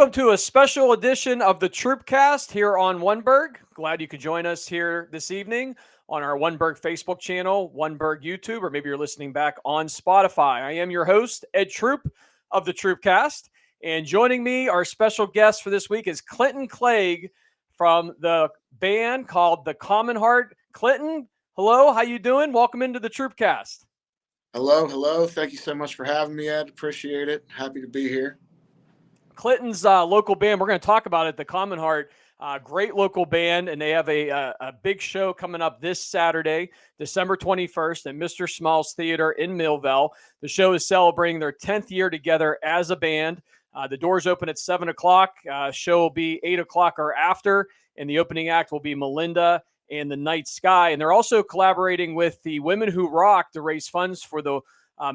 Welcome to a special edition of the Troopcast here on Oneberg. Glad you could join us here this evening on our Oneberg Facebook channel, Oneberg YouTube, or maybe you're listening back on Spotify. I am your host, Ed Troop of the Troopcast, and joining me, our special guest for this week is Clinton Clegg from the band called the Commonheart. Clinton, hello, how you doing? Welcome into the Troopcast. Hello. Thank you so much for having me, Ed. Appreciate it. Happy to be here. Clinton's local band, we're going to talk about it, the Commonheart, great local band, and they have a big show coming up this Saturday, December 21st at Mr. Small's Theater in Millvale. The show is celebrating their 10th year together as a band. The doors open at 7 o'clock. Show will be 8 o'clock or after, and the opening act will be Melinda and the Night Sky. And they're also collaborating with the Women Who Rock to raise funds for the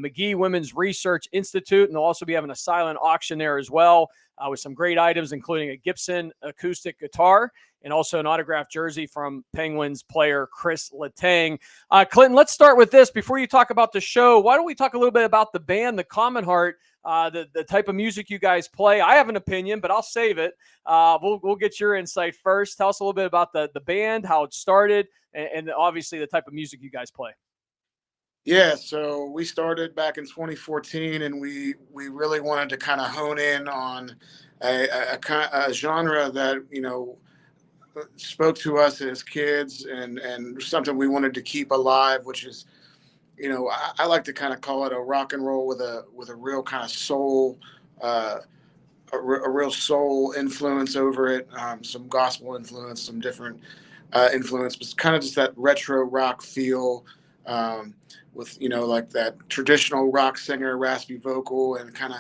Magee Women's Research Institute, and they'll also be having a silent auction there as well with some great items, including a Gibson acoustic guitar and also an autographed jersey from Penguins player Chris Letang. Clinton, let's start with this. Before you talk about the show, why don't we talk a little bit about the band, the Commonheart, the type of music you guys play? I have an opinion, but I'll save it. We'll get your insight first. Tell us a little bit about the band, how it started, and obviously the type of music you guys play. Yeah, so we started back in 2014, and we really wanted to kind of hone in on a genre that, spoke to us as kids and something we wanted to keep alive, which is, I like to kind of call it a rock and roll with a real kind of soul, a real soul influence over it, some gospel influence, some different influence, but kind of just that retro rock feel. With like that traditional rock singer, raspy vocal, and kind of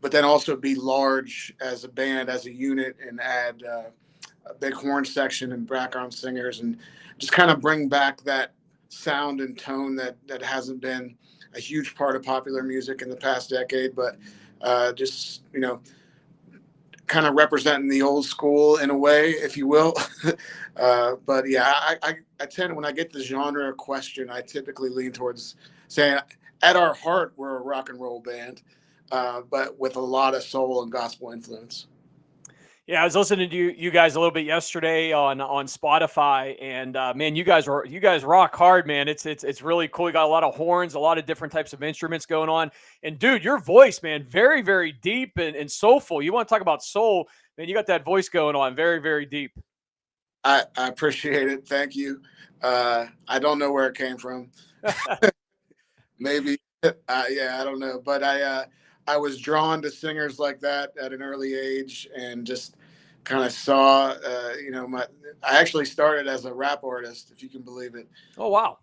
but then also be large as a band, as a unit, and add a big horn section and background singers, and just kind of bring back that sound and tone that hasn't been a huge part of popular music in the past decade, but just kind of representing the old school in a way, if you will. But yeah, I tend, when I get the genre question, I typically lean towards saying at our heart, we're a rock and roll band, but with a lot of soul and gospel influence. Yeah, I was listening to you guys a little bit yesterday on Spotify, and man, you guys rock hard, man. It's really cool. You got a lot of horns, a lot of different types of instruments going on, and dude, your voice, man, very very deep and soulful. You want to talk about soul, man? You got that voice going on, very very deep. I appreciate it. Thank you. I don't know where it came from. Maybe, yeah, I don't know, but I was drawn to singers like that at an early age, and just kind of saw, I actually started as a rap artist, if you can believe it. Oh wow.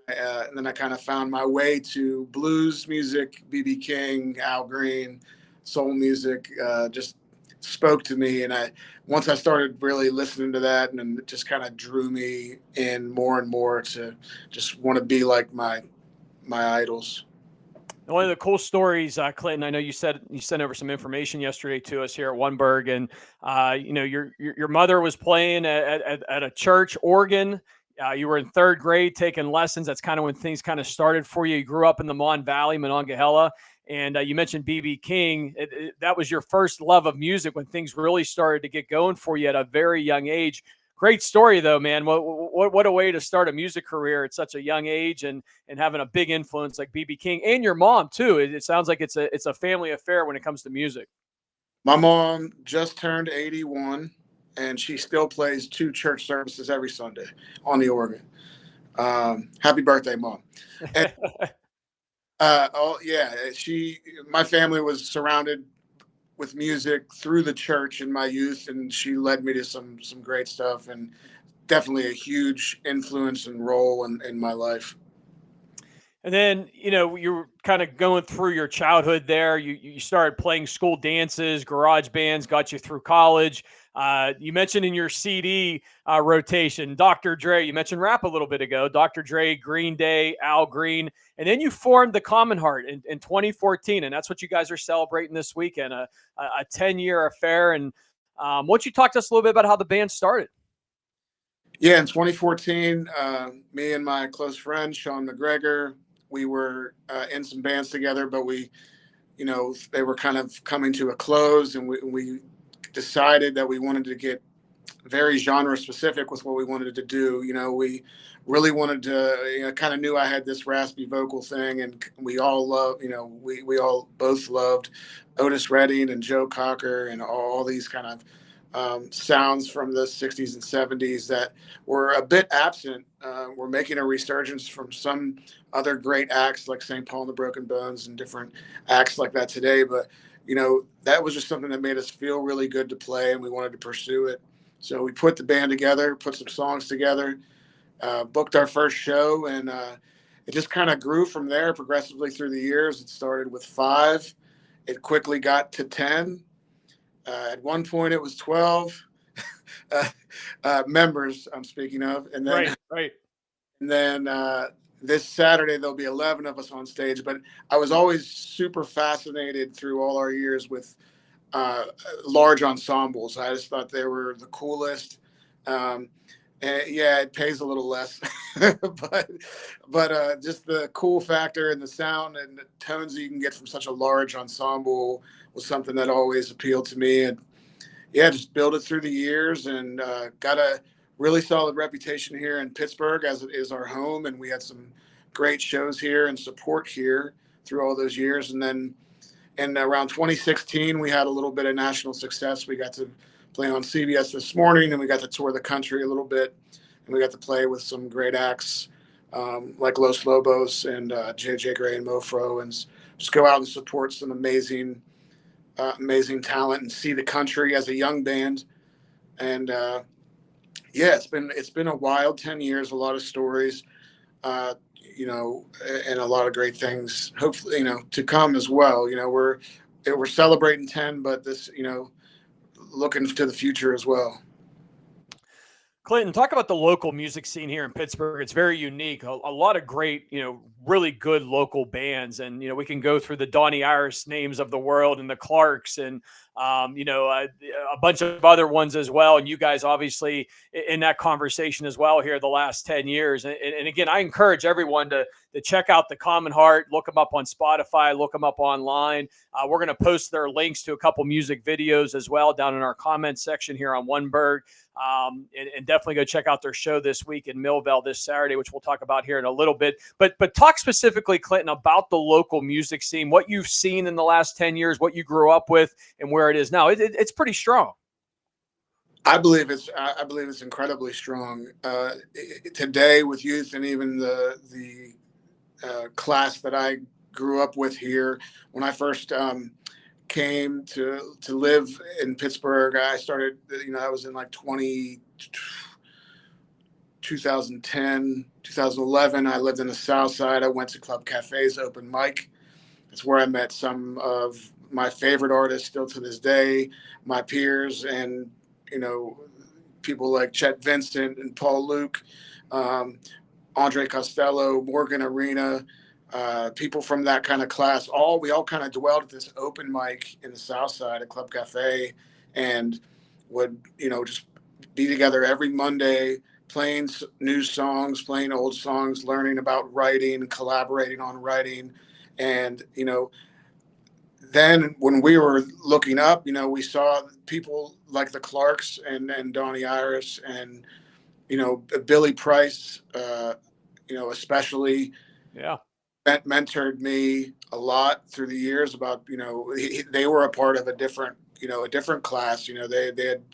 And then I kind of found my way to blues music, B.B. King, Al Green, soul music, just spoke to me. And once I started really listening to that, and it just kind of drew me in more and more to just want to be like my idols. One of the cool stories, Clinton, I know you said you sent over some information yesterday to us here at Oneberg, and your mother was playing at a church organ. You were in third grade taking lessons. That's kind of when things kind of started for you. You grew up in the Mon Valley, Monongahela, and you mentioned B.B. King. That was your first love of music when things really started to get going for you at a very young age. Great story, though, man. What a way to start a music career at such a young age, and having a big influence like B.B. King and your mom too. It sounds like it's a family affair when it comes to music. My mom just turned 81, and she still plays 2 church services every Sunday on the organ. Happy birthday, Mom. And, oh yeah, my family was surrounded with music through the church in my youth, and she led me to some great stuff, and definitely a huge influence and role in my life. And then, you were kind of going through your childhood there. You started playing school dances, garage bands, got you through college. You mentioned in your CD rotation, Dr. Dre. You mentioned rap a little bit ago. Dr. Dre, Green Day, Al Green. And then you formed the Commonheart in 2014. And that's what you guys are celebrating this weekend, a 10-year affair. And why don't you talk to us a little bit about how the band started? Yeah, in 2014, me and my close friend, Sean McGregor, we were in some bands together, but we they were kind of coming to a close, and we decided that we wanted to get very genre specific with what we wanted to do. We really wanted to, kind of knew I had this raspy vocal thing, and we all love, we all both loved Otis Redding and Joe Cocker and all these kind of sounds from the 60s and 70s that were a bit absent. We're making a resurgence from some other great acts like St. Paul and the Broken Bones and different acts like that today. But, that was just something that made us feel really good to play, and we wanted to pursue it. So we put the band together, put some songs together, booked our first show, and it just kind of grew from there progressively through the years. It started with 5. It quickly got to 10. At one point, it was 12 members I'm speaking of. And then, right. And then this Saturday, there'll be 11 of us on stage. But I was always super fascinated through all our years with large ensembles. I just thought they were the coolest. And yeah, it pays a little less, but just the cool factor and the sound and the tones that you can get from such a large ensemble was something that always appealed to me. And yeah, just built it through the years, and got a really solid reputation here in Pittsburgh as it is our home. And we had some great shows here and support here through all those years. And then in around 2016, we had a little bit of national success. We got to play on CBS This Morning, and we got to tour the country a little bit, and we got to play with some great acts like Los Lobos and JJ Gray and Mofro, and just go out and support some amazing talent and see the country as a young band. And yeah, it's been a wild 10 years, a lot of stories, and a lot of great things, hopefully, to come as well. We're celebrating 10, but this, looking to the future as well. Clinton, talk about the local music scene here in Pittsburgh. It's very unique. A lot of great, really good local bands. And, we can go through the Donnie Iris names of the world and the Clarks and, a bunch of other ones as well. And you guys obviously in that conversation as well here the last 10 years. And again, I encourage everyone to check out the Commonheart, look them up on Spotify, look them up online. We're going to post their links to a couple music videos as well down in our comments section here on Oneberg. And definitely go check out their show this week in Millvale this Saturday, which we'll talk about here in a little bit. But talk specifically, Clinton, about the local music scene, what you've seen in the last 10 years, what you grew up with, and where it is now. It's pretty strong. I believe it's incredibly strong today with youth, and even the class that I grew up with here. When I first came to live in Pittsburgh, I started, I was in like 2010, 2011. I lived in the South Side. I went to Club Cafe's open mic. It's where I met some of my favorite artists still to this day, my peers, and, people like Chet Vincent and Paul Luke, Andre Costello, Morgan Arena, people from that kind of class. We all kind of dwelled at this open mic in the South Side at Club Cafe, and would, just be together every Monday, playing new songs, playing old songs, learning about writing, collaborating on writing. And, then when we were looking up, we saw people like the Clarks and Donnie Iris and, Billy Price, especially. Yeah. Mentored me a lot through the years about, they were a part of a different class. They had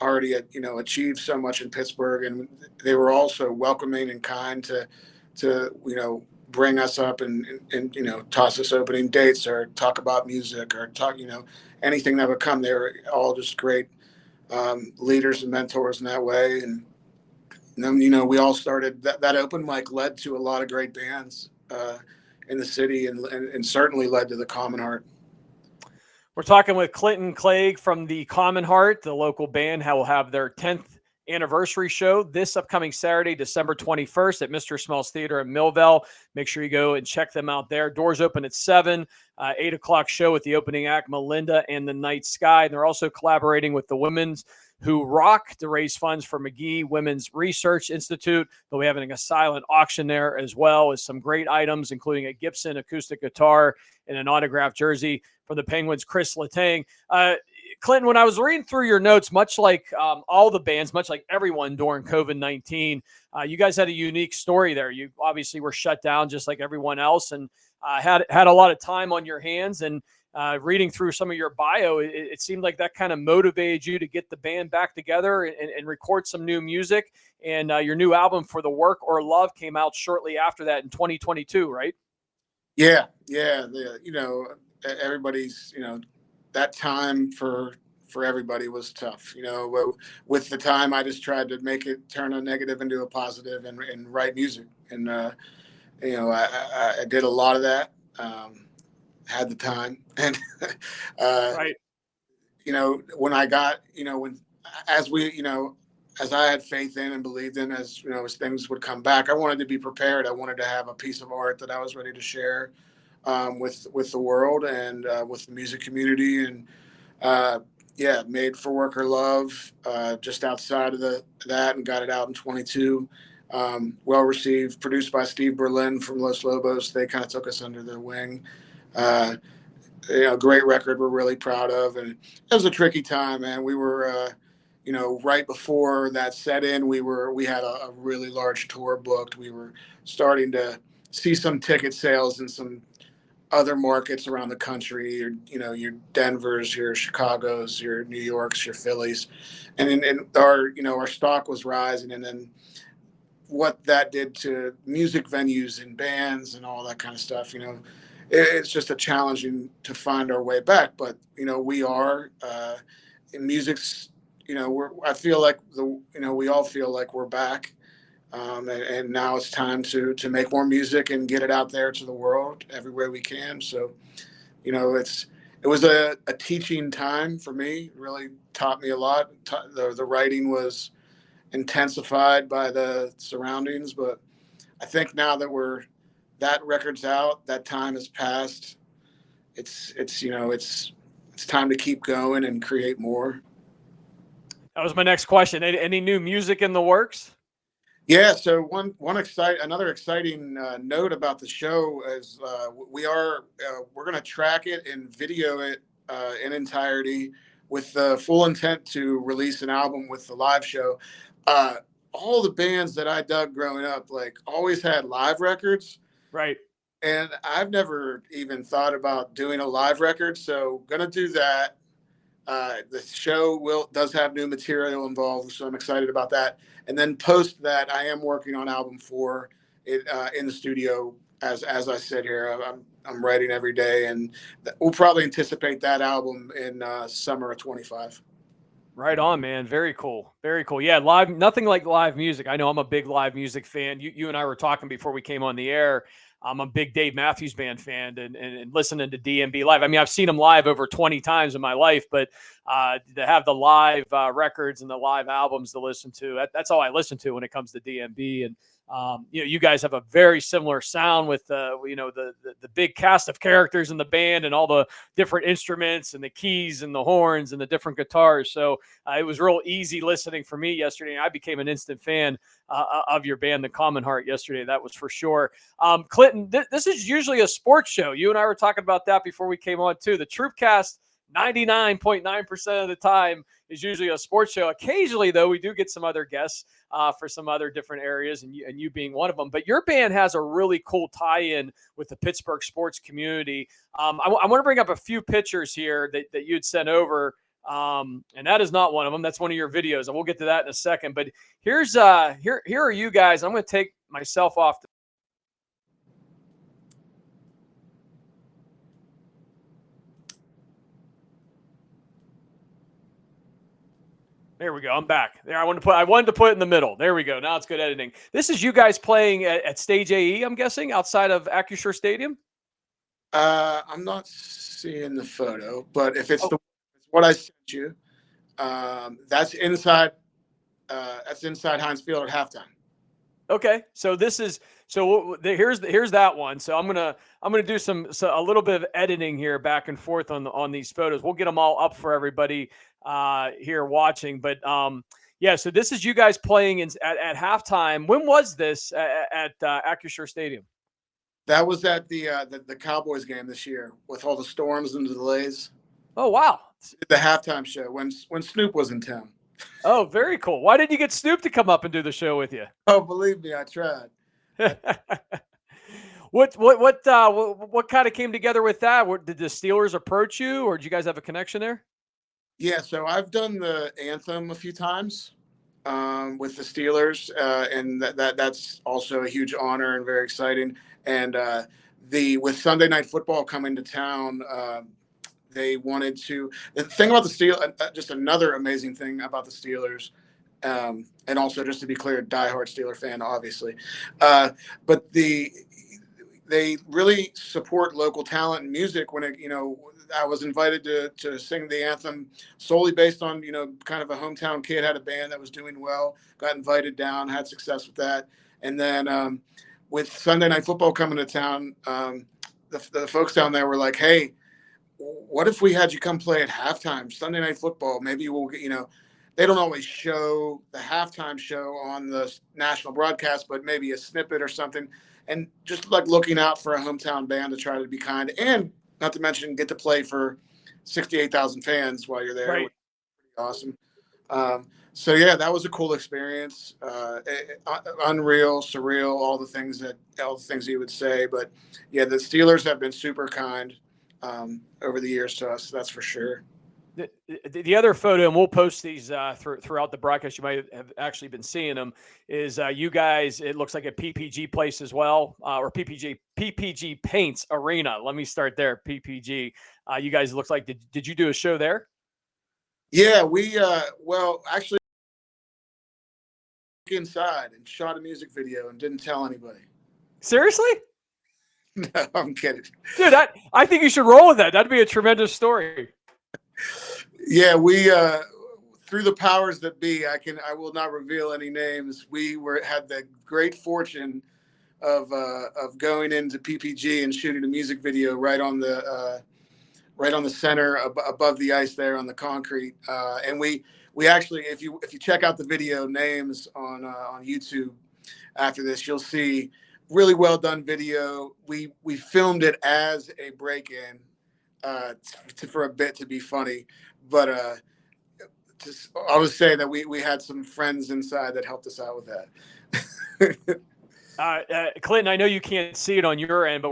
already, achieved so much in Pittsburgh, and they were also welcoming and kind to bring us up and toss us opening dates or talk about music or talk, anything that would come. They were all just great leaders and mentors in that way. And then, we all started that open mic led to a lot of great bands in the city, and certainly led to the Commonheart. We're talking with Clinton Clegg from the Commonheart, the local band who will have their 10th anniversary show this upcoming Saturday, December 21st at Mr. Smells Theater in Millvale. Make sure you go and check them out there. Doors open at 7, 8 o'clock show with the opening act, Melinda and the Night Sky. And they're also collaborating with the women's Who Rock to raise funds for Magee Women's Research Institute. They'll be having a silent auction there, as well as some great items, including a Gibson acoustic guitar and an autographed jersey from the Penguins Chris Letang. Clinton, when I was reading through your notes, much like all the bands, much like everyone during COVID-19, you guys had a unique story there. You obviously were shut down just like everyone else, and had a lot of time on your hands. And reading through some of your bio, it seemed like that kind of motivated you to get the band back together and record some new music. And your new album, For the Work or Love, came out shortly after that in 2022, right? Yeah. Everybody's, that time for everybody was tough. With the time, I just tried to turn a negative into a positive and write music. And, I did a lot of that. Had the time. And, Right. when I got, as I had faith in and believed in, as things would come back, I wanted to be prepared. I wanted to have a piece of art that I was ready to share with the world and with the music community. And made For Work or Love just outside of that, and got it out in 22. Well received, produced by Steve Berlin from Los Lobos. They kind of took us under their wing. Great record we're really proud of. And it was a tricky time, man. We were right before that set in, we had a really large tour booked. We were starting to see some ticket sales in some other markets around the country, your Denvers, your Chicagos, your New Yorks, your Phillies, and our stock was rising. And then what that did to music venues and bands and all that kind of stuff, it's just a challenging to find our way back. But we are in music's, I feel like we all feel like we're back. And now it's time to make more music and get it out there to the world everywhere we can. So, it was a teaching time for me. It really taught me a lot. The writing was intensified by the surroundings, but I think now that that record's out, that time has passed. It's time to keep going and create more. That was my next question. Any new music in the works? Yeah. So another exciting note about the show is we're going to track it and video it in entirety, with the full intent to release an album with the live show. All the bands that I dug growing up, like, always had live records. Right. And I've never even thought about doing a live record. So going to do that. The show does have new material involved, so I'm excited about that. And then post that, I am working on album 4 in the studio as I sit here. I'm writing every day, and we'll probably anticipate that album in summer of 25. Right on, man. Very cool. Very cool. Yeah, live, nothing like live music. I know I'm a big live music fan. You and I were talking before we came on the air. I'm a big Dave Matthews Band fan, and listening to DMB live. I mean, I've seen him live over 20 times in my life, but to have the live records and the live albums to listen to, that's all I listen to when it comes to DMB. And you guys have a very similar sound with the big cast of characters in the band and all the different instruments and the keys and the horns and the different guitars. So it was real easy listening for me yesterday. I became an instant fan of your band, the Commonheart, yesterday. That was for sure. Clinton, this is usually a sports show. You and I were talking about that before we came on too. The Troopcast, 99.9% of the time, is usually a sports show. Occasionally, though, we do get some other guests for some other different areas, and you being one of them. But your band has a really cool tie-in with the Pittsburgh sports community. I want to bring up a few pictures here that you'd sent over, and that is not one of them. That's one of your videos, and we'll get to that in a second. But here are you guys. I'm going to take myself off. There we go. I'm back. There, I wanted to put it in the middle. There we go. Now it's good editing. This is you guys playing at Stage AE, I'm guessing, outside of Acrisure Stadium. I'm not seeing the photo, but if it's what I sent you, that's inside. That's inside Heinz Field at halftime. Okay, so this is So here's that one. So I'm gonna do a little bit of editing here back and forth on these photos. We'll get them all up for everybody here watching. But yeah, so this is you guys playing at halftime. When was this at Acrisure Stadium? That was at the Cowboys game this year with all the storms and the delays. Oh wow! The halftime show when Snoop was in town. Oh, very cool. Why didn't you get Snoop to come up and do the show with you? Oh, believe me, I tried. What kind of came together with that? Did the Steelers approach you, or did you guys have a connection there? Yeah, so I've done the anthem a few times with the Steelers, and that's also a huge honor and very exciting. And with Sunday Night Football coming to town, they wanted to. The thing about the Steelers, just another amazing thing about the Steelers, and also just to be clear, diehard Steeler fan, obviously, but they really support local talent and music. When I was invited to sing the anthem solely based on kind of a hometown kid, had a band that was doing well, got invited down, had success with that, and then with Sunday Night Football coming to town, the folks down there were like, "Hey, what if we had you come play at halftime Sunday Night Football? Maybe we'll get They don't always show the halftime show on the national broadcast, but maybe a snippet or something." And just like looking out for a hometown band to try to be kind, and not to mention get to play for 68,000 fans while you're there. Right. Awesome. So yeah, that was a cool experience. Unreal, surreal, all the things that you would say. But yeah, the Steelers have been super kind over the years to us. That's for sure. The other photo, and we'll post these throughout the broadcast, you might have actually been seeing them, is you guys, it looks like a PPG place as well, or PPG Paints Arena. Let me start there, PPG. You guys, looks like, did you do a show there? Yeah, we, actually inside and shot a music video and didn't tell anybody. Seriously? No, I'm kidding. Dude, I think you should roll with that. That'd be a tremendous story. Yeah, we through the powers that be, I will not reveal any names. We had the great fortune of going into PPG and shooting a music video right on the center above the ice there on the concrete. And we actually, if you check out the video names on YouTube after this, you'll see really well done video. We filmed it as a break-in for a bit to be funny, but I'll just say that we had some friends inside that helped us out with that. Clinton, I know you can't see it on your end, but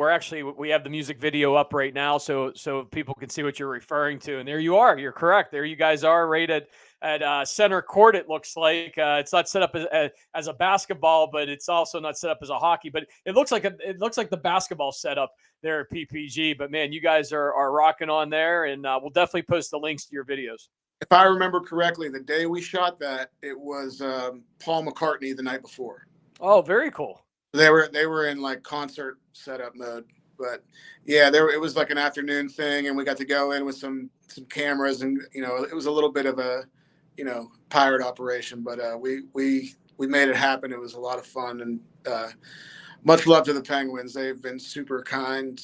we have the music video up right now, so people can see what you're referring to. And there you are. You're correct. There you guys are, right at center court. It looks like it's not set up as a basketball, but it's also not set up as a hockey. But it looks like the basketball setup there at PPG. But man, you guys are rocking on there, and we'll definitely post the links to your videos. If I remember correctly, the day we shot that, it was Paul McCartney the night before. Oh, very cool. They were in like concert setup mode, but yeah, it was like an afternoon thing, and we got to go in with some cameras, and it was a little bit of a pirate operation, but we made it happen. It was a lot of fun, and much love to the Penguins. They've been super kind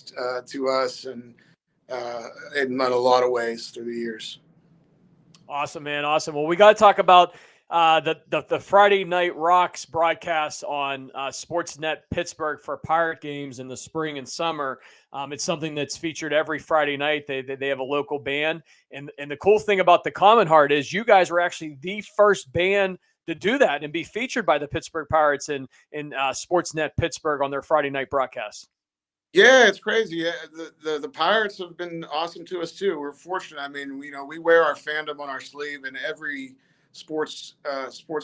to us, and in a lot of ways through the years. Awesome, man. Awesome. Well, we got to talk about the Friday Night Rocks broadcast on Sportsnet Pittsburgh for Pirate games in the spring and summer. It's something that's featured every Friday night. They have a local band, and the cool thing about the Commonheart is you guys were actually the first band to do that and be featured by the Pittsburgh Pirates in Sportsnet Pittsburgh on their Friday night broadcast. Yeah, it's crazy. Yeah, the Pirates have been awesome to us too. We're fortunate. I mean, we wear our fandom on our sleeve, and every sports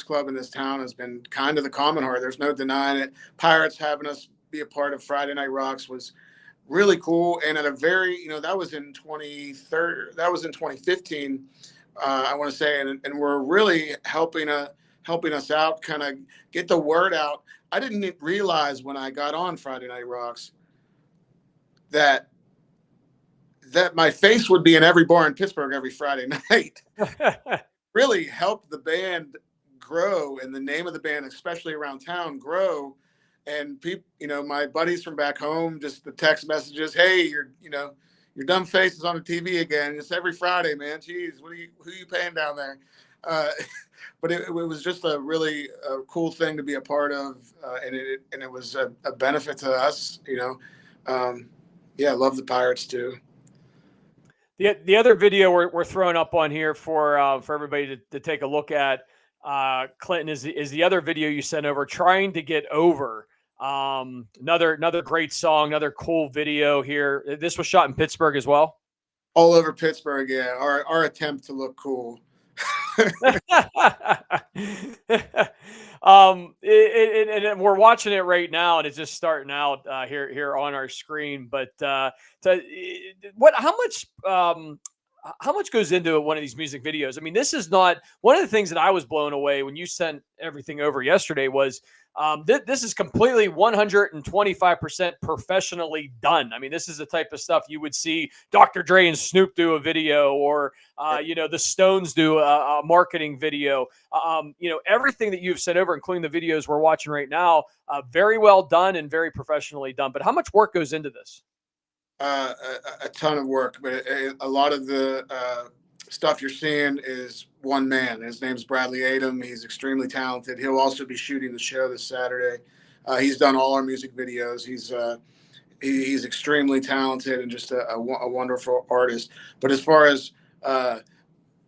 club in this town has been kind of the Commonheart. There's no denying it. Pirates having us be a part of Friday Night Rocks was really cool. And at a very, that was in 2015, I want to say, and we're really helping us out, kind of get the word out. I didn't realize when I got on Friday Night Rocks that my face would be in every bar in Pittsburgh every Friday night. Really helped the band grow, and the name of the band, especially around town, grow, And people, my buddies from back home, just the text messages, hey, your dumb face is on the TV again. It's every Friday, man. Jeez, who are you paying down there? Uh, but it was just a really cool thing to be a part of, and it was a benefit to us. Yeah, I love the Pirates too. The other video we're throwing up on here for everybody to take a look at, Clinton, is the other video you sent over, Trying to Get Over. Another great song, another cool video here. This was shot in Pittsburgh as well. All over Pittsburgh, yeah. Our attempt to look cool. And we're watching it right now, and it's just starting out here on our screen. But how much goes into one of these music videos? I mean, this is not one of the things that I was blown away when you sent everything over yesterday was this is completely 125% professionally done. I mean, this is the type of stuff you would see Dr. Dre and Snoop do a video, or the Stones do a marketing video. Everything that you've sent over, including the videos we're watching right now, very well done and very professionally done. But how much work goes into this? A ton of work, but a lot of the stuff you're seeing is one man. His name's Bradley Adom. He's extremely talented. He'll also be shooting the show this Saturday. He's done all our music videos. He's extremely talented and just a wonderful artist. But as far as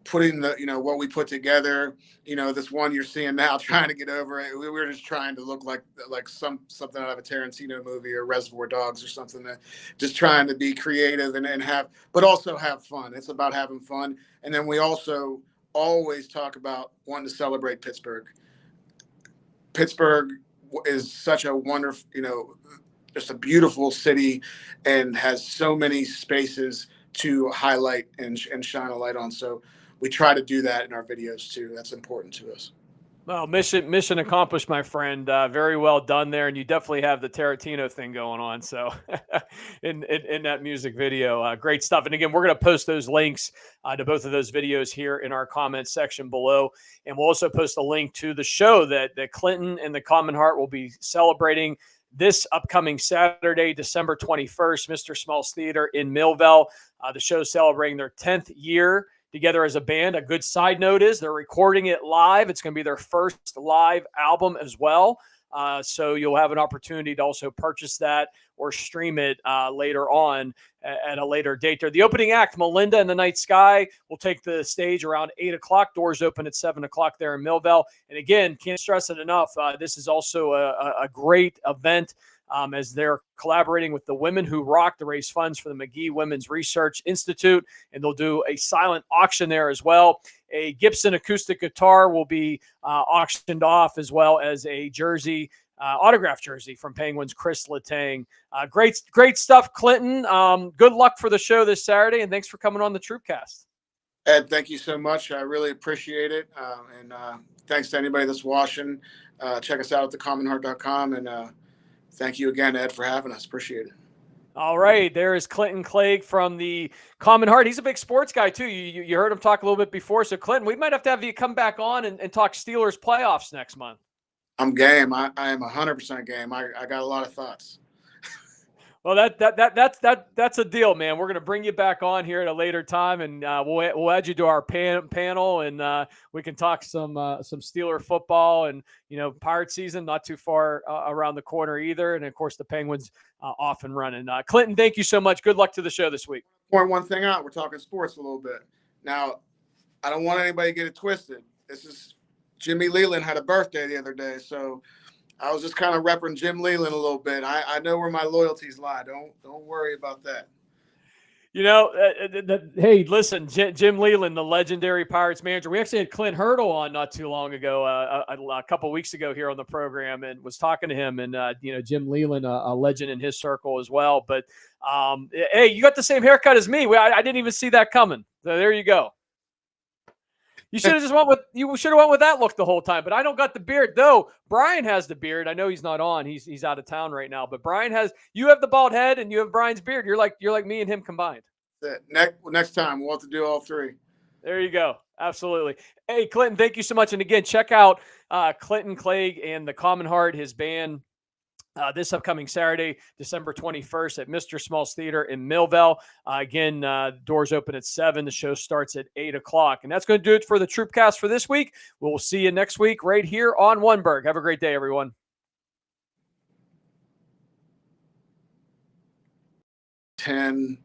putting what we put together, this one you're seeing now, Trying to Get Over it, we were just trying to look like something out of a Tarantino movie or Reservoir Dogs or something, just trying to be creative and but also have fun. It's about having fun. And then we also always talk about wanting to celebrate Pittsburgh. Pittsburgh is such a wonderful, just a beautiful city, and has so many spaces to highlight and shine a light on. So we try to do that in our videos too. That's important to us. Well, mission accomplished, my friend. Very well done there, and you definitely have the Tarantino thing going on. So, in that music video, great stuff. And again, we're going to post those links to both of those videos here in our comments section below, and we'll also post a link to the show that Clinton and the Commonheart will be celebrating this upcoming Saturday, December 21st, Mr. Smalls Theater in Millvale. The show's celebrating their 10th year together as a band. A good side note is they're recording it live. It's going to be their first live album as well. So you'll have an opportunity to also purchase that or stream it later on at a later date there. The opening act, Melinda and the Night Sky, will take the stage around 8 o'clock. Doors open at 7 o'clock there in Millvale. And again, can't stress it enough. This is also a great event as they're collaborating with the Women Who Rock to raise funds for the Magee Women's Research Institute. And they'll do a silent auction there as well. A Gibson acoustic guitar will be auctioned off, as well as a jersey, autograph jersey from Penguins Chris Letang. Great stuff, Clinton. Good luck for the show this Saturday, and thanks for coming on the Troopcast. Ed, thank you so much. I really appreciate it. And thanks to anybody that's watching. Check us out at thecommonheart.com. And thank you again, Ed, for having us. Appreciate it. All right. There is Clinton Clegg from the Commonheart. He's a big sports guy, too. You heard him talk a little bit before. So, Clinton, we might have to have you come back on and talk Steelers playoffs next month. I'm game. I am 100% game. I got a lot of thoughts. Well, that's a deal, man. We're going to bring you back on here at a later time, and we'll add you to our panel, and we can talk some Steeler football, and Pirate season not too far around the corner either, and of course the Penguins off and running. Clinton, thank you so much. Good luck to the show this week. Point one thing out. We're talking sports a little bit now. I don't want anybody to get it twisted. This is Jimmy Leland had a birthday the other day, so I was just kind of repping Jim Leland a little bit. I know where my loyalties lie. Don't worry about that. Hey, listen, Jim Leland, the legendary Pirates manager. We actually had Clint Hurdle on not too long ago, a couple of weeks ago here on the program, and was talking to him. And Jim Leland, a legend in his circle as well. But hey, you got the same haircut as me. I didn't even see that coming. So there you go. You should have went with that look the whole time, but I don't got the beard though. Brian has the beard. I know he's not on. He's out of town right now, but you have the bald head and you have Brian's beard. You're like me and him combined. Next time we'll have to do all three. There you go. Absolutely. Hey, Clinton, thank you so much. And again, check out Clinton Clegg and the Commonheart, his band. this upcoming Saturday, December 21st at Mr. Smalls Theater in Millvale. Again, doors open at 7. The show starts at 8 o'clock. And that's going to do it for the Troopcast for this week. We'll see you next week right here on Oneburg. Have a great day, everyone. 10